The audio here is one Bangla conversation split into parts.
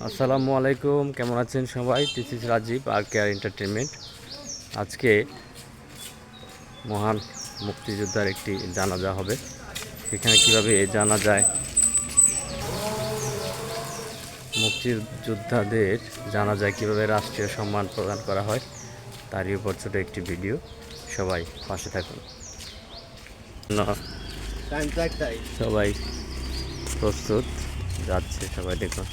আসসালামু আলাইকুম, কেমন আছেন সবাই? দিস ইজ রাজীব আর কেয়ার এন্টারটেনমেন্ট। আজকে মহান মুক্তিযোদ্ধার একটি জানাজা হবে। সেখানে কিভাবে জানা যায় মুক্তিযোদ্ধাদের জানাজায় কিভাবে রাষ্ট্রীয় সম্মান প্রদান করা হয় তারই উপর ছোট একটি ভিডিও। সবাই পাশে থাকুন। সবাই প্রস্তুত, যাচ্ছে সবাই, দেখুন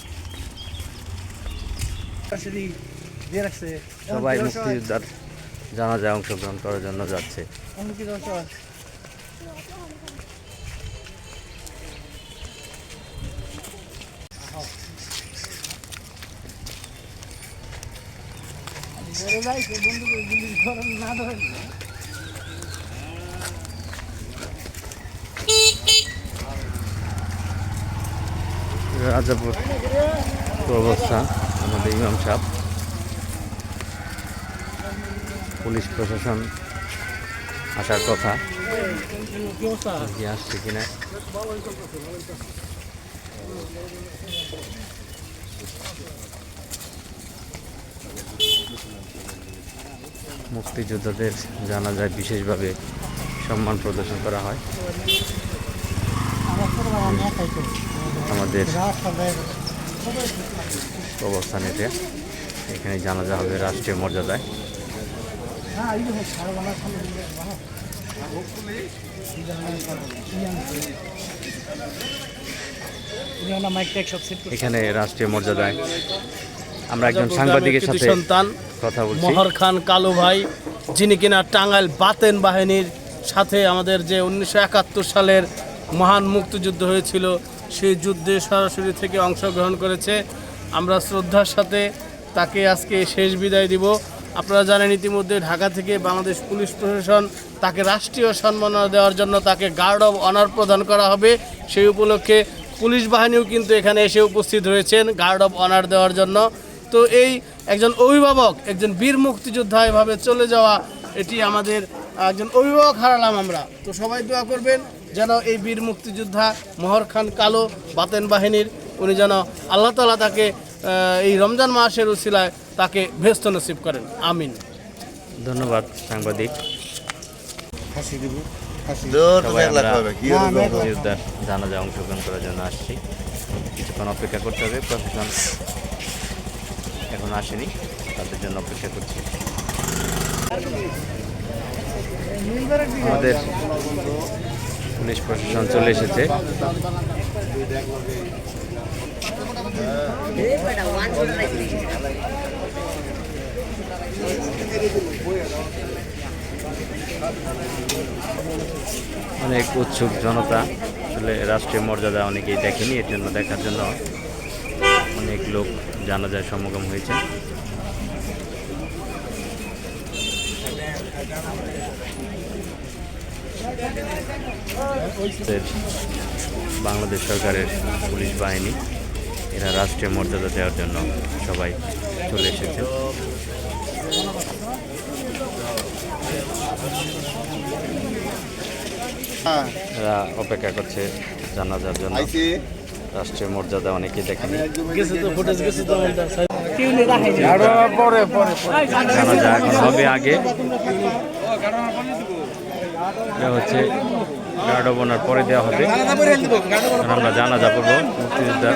সবাই মুক্তিযোদ্ধার জানাজায় অংশগ্রহণ করার জন্য যাচ্ছে। রাজাপুর অবস্থান আমাদের ইমাম সাহেব, পুলিশ প্রশাসন আসার কথা, আসছে কিনা। মুক্তিযোদ্ধাদের জানাজায় বিশেষভাবে সম্মান প্রদর্শন করা হয়। আমাদের অবস্থান এটা, এখানে জানাজা হবে রাষ্ট্রীয় মর্যাদায়। এখানে রাষ্ট্রীয় মর্যাদায় আমরা একজন সাংবাদিকের সাথে সন্তান কথা বলছি, মহর খান কালু ভাই, যিনি কিনা টাঙ্গাইল বাতেন বাহিনীর সাথে আমাদের যে 1971 সালের মহান মুক্তিযুদ্ধ হয়েছিল সেই যুদ্ধে সরাসরি থেকে অংশগ্রহণ করেছে। আমরা শ্রদ্ধার সাথে তাকে আজকে শেষ বিদায় দিব। আপনারা জানেন ইতিমধ্যে ঢাকা থেকে বাংলাদেশ পুলিশ প্রশাসন তাকে রাষ্ট্রীয় সম্মাননা দেওয়ার জন্য তাকে গার্ড অব অনার প্রদান করা হবে। সেই উপলক্ষে পুলিশ বাহিনীও কিন্তু এখানে এসে উপস্থিত হয়েছেন গার্ড অব অনার দেওয়ার জন্য। তো এই একজন অভিভাবক, একজন বীর মুক্তিযোদ্ধা এভাবে চলে যাওয়া, এটি আমাদের একজন অভিভাবক হারালাম আমরা। তো সবাই দোয়া করবেন যেন এই বীর মুক্তিযোদ্ধা মহর খান কালো বাতেন বাহিনীর, উনি যেন আল্লাহ তাআলা তাকে এই রমজান মাসের উসিলায় তাকে ভেস্ত নসিব করেন, আমিন। ধন্যবাদ সাংবাদিক। মুক্তিযোদ্ধার জানাজা অংশগ্রহণ করার জন্য আসছি, কিছুক্ষণ অপেক্ষা করতে হবে। প্রশাসন এখন আসেনি, তাদের জন্য অপেক্ষা করছি। আমাদের পুলিশ প্রশাসন চলে এসেছে। অনেক উৎসুক জনতা, আসলে রাষ্ট্রীয় মর্যাদা অনেকেই দেখেনি, এর জন্য দেখার জন্য অনেক লোক জানাজায় সমাগম হয়েছে। বাংলাদেশ সরকারের পুলিশ বাহিনী, এরা রাষ্ট্রীয় মর্যাদা দেওয়ার জন্য সবাই চলে এসেছে। এরা অপেক্ষা করছে জানাজার জন্য, রাষ্ট্রীয় মর্যাদা অনেকেই দেখেনি। জানাজা এখন হবে আগে, এটা হচ্ছে গার্ড অব অনার পরে দেওয়া হবে। আমরা জানাজা করবো মুক্তিযোদ্ধার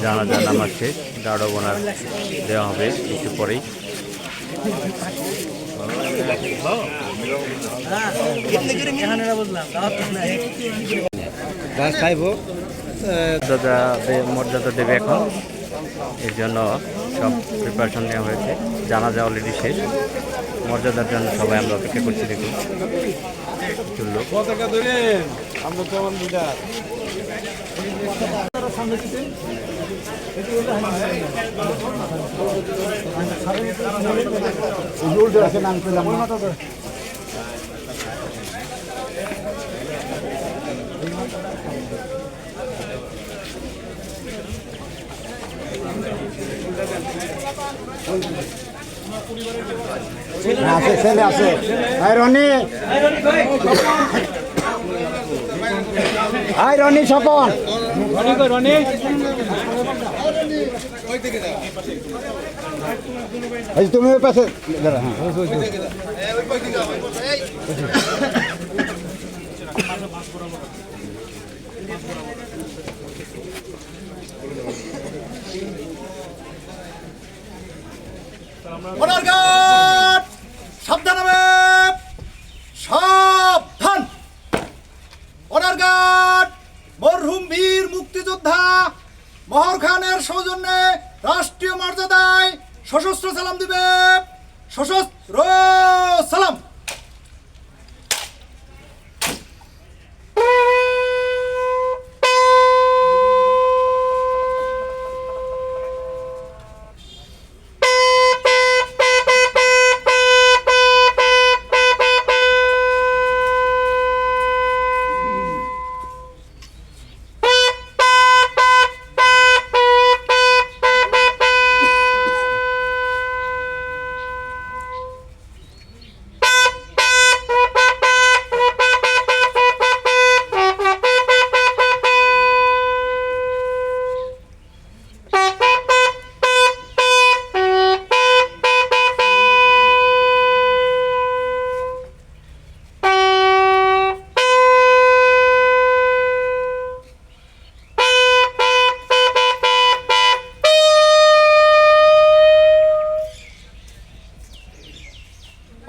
জানাজা নামাজ শেষ, গার্ড অব অনার দেওয়া হবে একটু পরেই। মর্যাদা দেবে এখন, এর জন্য সব প্রিপারেশন নেওয়া হয়েছে। জানাজা অলরেডি শেষ, মর্যাদার জন্য সবাই আমরা অপেক্ষা করছি। দেখুন চললো ছেলে আছে। রনি হাই রনি স্বপন, রনি এই তুমি ওই পাশে দাঁড়া, হ্যাঁ অনার গার্ড সাবধান হবে, সাবধান। অনার গার্ড মরহুম বীর মুক্তিযোদ্ধা মহর খানের সৌজন্যে রাষ্ট্রীয় মর্যাদায় সশস্ত্র সালাম দিবে, সশস্ত্র সালাম।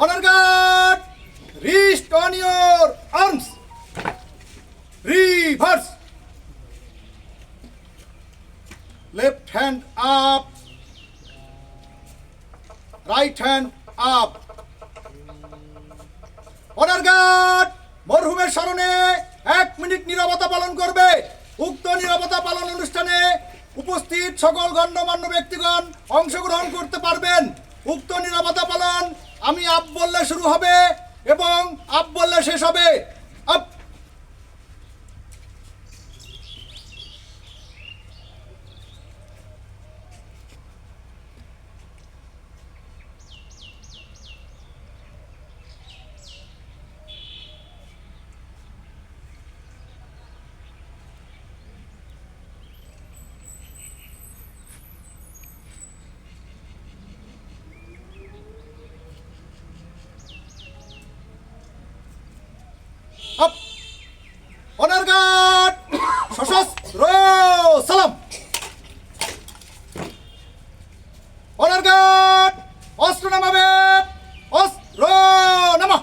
Honor guard, wrist on your arms. Reverse. Left hand up. Right hand up. Honor guard, মরহুমের স্মরণে 1 মিনিট নীরবতা পালন করবে। উক্ত নীরবতা পালন অনুষ্ঠানে উপস্থিত সকল গণ্যমান্য ব্যক্তিগণ অংশগ্রহণ করতে পারবেন। উক্ত নীরবতা পালন আমি আপ বললে শুরু হবে এবং আপ বললে শেষ হবে। আপ। আপ। অনার গার্ড সশস্ত্র সালাম। অনার গার্ড অস্ত্র নামাবে, অস্ত্র নামা।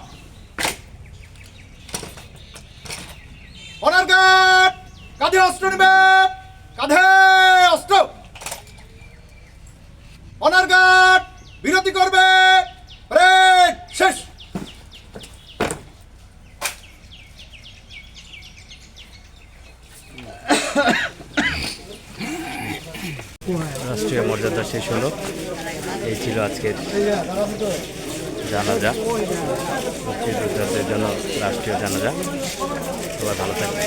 অনার গার্ড কাঁধে অস্ত্র নেবে, কাঁধে অস্ত্র। অনার গার্ড বিরতি করবে, প্যারেড শেষ। রাষ্ট্রীয় মর্যাদা শেষ হলো। এই ছিল আজকের জানাজা, মুক্তিযোদ্ধাদের জন্য রাষ্ট্রীয় জানাজা। সবাই ভালো থাকবে।